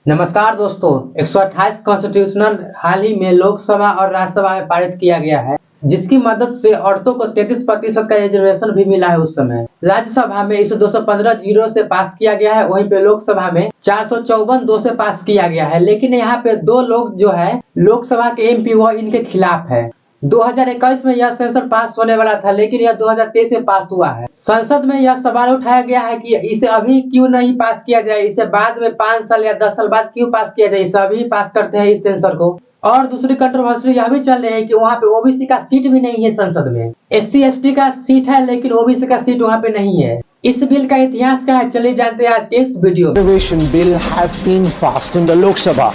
नमस्कार दोस्तों, 128 कॉन्स्टिट्यूशनल हाल ही में लोकसभा और राज्यसभा में पारित किया गया है, जिसकी मदद से औरतों को 33% का रिजर्वेशन भी मिला है। उस समय राज्यसभा में इसे 215-0 से पास किया गया है, वहीं पे लोकसभा में 454-2 से पास किया गया है। लेकिन यहाँ पे दो लोग जो है लोकसभा के एमपी वो इनके खिलाफ है। 2021 में यह सेंसर पास होने वाला था, लेकिन यह 2023 में पास हुआ है। संसद में यह सवाल उठाया गया है कि इसे अभी क्यों नहीं पास किया जाए, इसे बाद में 5 साल या 10 साल बाद क्यों पास किया जाए, इसे अभी पास करते हैं इस सेंसर को। और दूसरी कंट्रोवर्सी यह भी चल रही है कि वहाँ पे ओबीसी का सीट भी नहीं है संसद में। SC/ST का सीट है, लेकिन ओबीसी का सीट वहाँ पे नहीं है। इस बिल का इतिहास क्या है, चलिए जानते हैं आज के इस वीडियो में। Reservation bill has been passed in the Lok Sabha.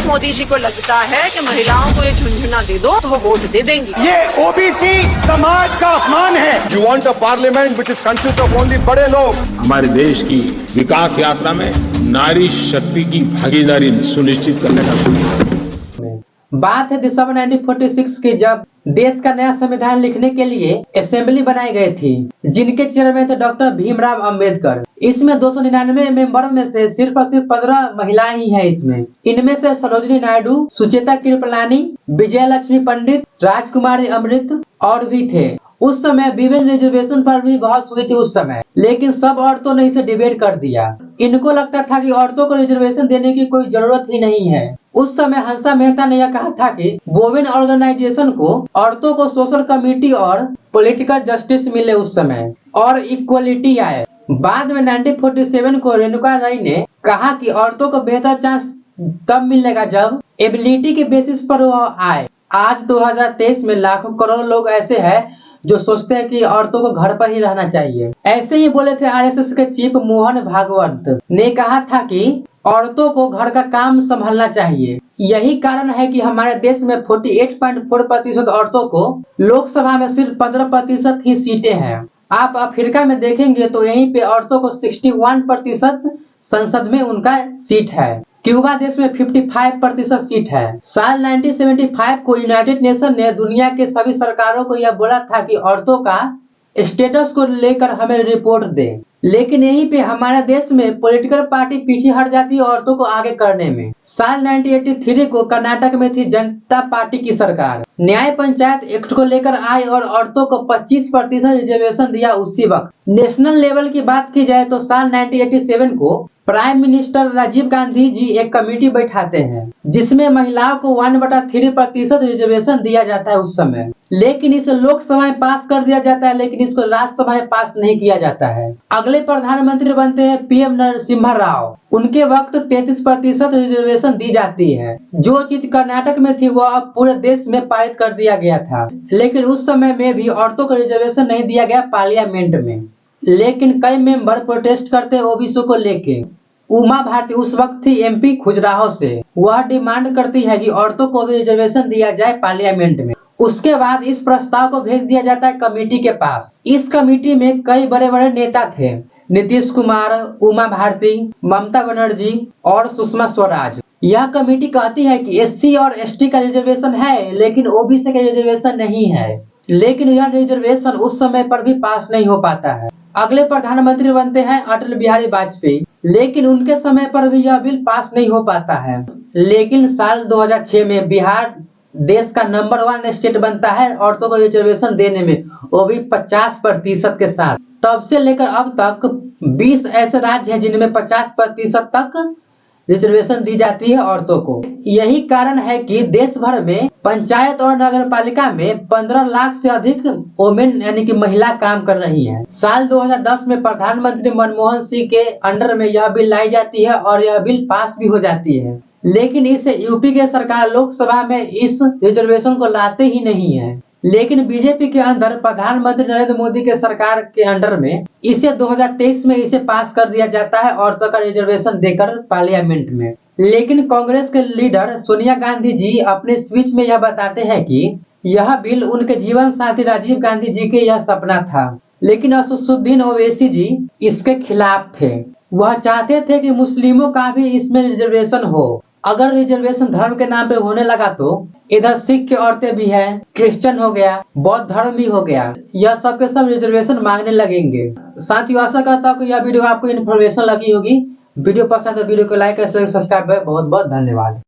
Modi ji को लगता है कि महिलाओं को ये झुंझुना दे दो तो वो वोट दे देंगी। ये ओबीसी समाज का अपमान है। You want a parliament which is consist of only बड़े लोग। हमारे देश की विकास यात्रा में नारी शक्ति की भागीदारी सुनिश्चित करने का बात है दिसंबर 1946 की, जब देश का नया संविधान लिखने के लिए असेंबली बनाई गई थी, जिनके चेयरमैन थे डॉक्टर भीमराव अंबेडकर। इसमें 299 मेंबर में से सिर्फ और सिर्फ 15 महिलाएं ही हैं। इसमें इनमें से सरोजिनी नायडू, सुचेता कृपलानी, विजय लक्ष्मी पंडित, राजकुमारी अमृत और भी थे। उस समय विमेन रिजर्वेशन पर भी बहस हुई थी उस समय, लेकिन सब औरतों ने इसे डिबेट कर दिया। इनको लगता था कि औरतों को रिजर्वेशन देने की कोई जरूरत ही नहीं है। उस समय हंसा मेहता ने यह कहा था कि वुमेन ऑर्गेनाइजेशन को औरतों को सोशल कमिटी और पॉलिटिकल जस्टिस मिले उस समय और इक्वलिटी आए। बाद में 1947 को रेणुका राय ने कहा कि औरतों को बेहतर चांस तब मिलेगा जब एबिलिटी के बेसिस पर वह आए। आज 2023 में लाखों करोड़ लोग ऐसे हैं जो सोचते हैं कि औरतों को घर पर ही रहना चाहिए। ऐसे ही बोले थे RSS के चीफ मोहन भागवत ने कहा था कि औरतों को घर का काम संभालना चाहिए। यही कारण है कि हमारे देश में 48.4% औरतों को लोकसभा में सिर्फ 15% ही सीटें हैं। आप अफ्रीका में देखेंगे तो यहीं पे औरतों को 61% संसद में उनका सीट है। क्यूबा देश में 55% सीट है। साल 1975 को यूनाइटेड नेशन ने दुनिया के सभी सरकारों को यह बोला था कि औरतों का स्टेटस को लेकर हमें रिपोर्ट दे, लेकिन यहीं पे हमारे देश में पॉलिटिकल पार्टी पीछे हट जाती है औरतों को आगे करने में। साल 1983 को कर्नाटक में थी जनता पार्टी की सरकार, न्याय पंचायत एक्ट को लेकर आई और औरतों को 25% रिजर्वेशन दिया उसी वक्त। नेशनल लेवल की बात की जाए तो साल 1987 को प्राइम मिनिस्टर राजीव गांधी जी एक कमेटी बैठाते हैं, जिसमें महिलाओं को 1/3% रिजर्वेशन दिया जाता है उस समय। लेकिन इसे लोकसभा में पास कर दिया जाता है, लेकिन इसको राज्यसभा में पास नहीं किया जाता है। अगले प्रधानमंत्री बनते हैं PM नरसिम्हा राव। उनके वक्त 33% रिजर्वेशन दी जाती है। जो चीज कर्नाटक में थी वो अब पूरे देश में पारित कर दिया गया था, लेकिन उस समय में भी औरतों को रिजर्वेशन नहीं दिया गया पार्लियामेंट में। लेकिन कई मेंबर प्रोटेस्ट करते ओबीसी को लेके। उमा भारती उस वक्त थी MP खुजराहो से। वह डिमांड करती है कि औरतों को भी रिजर्वेशन दिया जाए पार्लियामेंट में। उसके बाद इस प्रस्ताव को भेज दिया जाता है कमेटी के पास। इस कमेटी में कई बड़े बड़े नेता थे, नीतीश कुमार, उमा भारती, ममता बनर्जी और सुषमा स्वराज। यह कमेटी कहती है कि SC और ST का रिजर्वेशन है, लेकिन OBC का रिजर्वेशन नहीं है। लेकिन यह रिजर्वेशन उस समय पर भी पास नहीं हो पाता है। अगले प्रधानमंत्री बनते हैं अटल बिहारी वाजपेयी, लेकिन उनके समय पर भी यह बिल पास नहीं हो पाता है। लेकिन साल 2006 में बिहार देश का नंबर 1 स्टेट बनता है औरतों को रिजर्वेशन देने में, वो भी 50% के साथ। तब से लेकर अब तक 20 ऐसे राज्य हैं जिनमें 50% तक रिजर्वेशन दी जाती है औरतों को। यही कारण है कि देश भर में पंचायत और नगर पालिका में 15 लाख से अधिक वुमेन यानी कि महिला काम कर रही हैं। साल 2010 में प्रधानमंत्री मनमोहन सिंह के अंडर में यह बिल लाई जाती है और यह बिल पास भी हो जाती है, लेकिन इसे यूपी के सरकार लोकसभा में इस रिजर्वेशन को लाते ही नहीं है। लेकिन बीजेपी के अंदर प्रधानमंत्री नरेंद्र मोदी के सरकार के अंडर में इसे 2023 में इसे पास कर दिया जाता है औरतों का रिजर्वेशन देकर पार्लियामेंट में। लेकिन कांग्रेस के लीडर सोनिया गांधी जी अपने स्पीच में यह बताते हैं कि यह बिल उनके जीवन साथी राजीव गांधी जी के यह सपना था, लेकिन असदुद्दीन ओवैसी जी इसके खिलाफ थे। वह चाहते थे कि मुस्लिमों का भी इसमें रिजर्वेशन हो। अगर रिजर्वेशन धर्म के नाम पे होने लगा तो इधर सिख की औरतें भी हैं, क्रिश्चियन हो गया, बौद्ध धर्म भी हो गया, यह सब के सब रिजर्वेशन मांगने लगेंगे। साथियों, आशा करता हूँ कि यह वीडियो आपको इन्फॉर्मेशन लगी होगी। वीडियो पसंद है तो वीडियो को लाइक और सब्सक्राइब करें। बहुत बहुत धन्यवाद।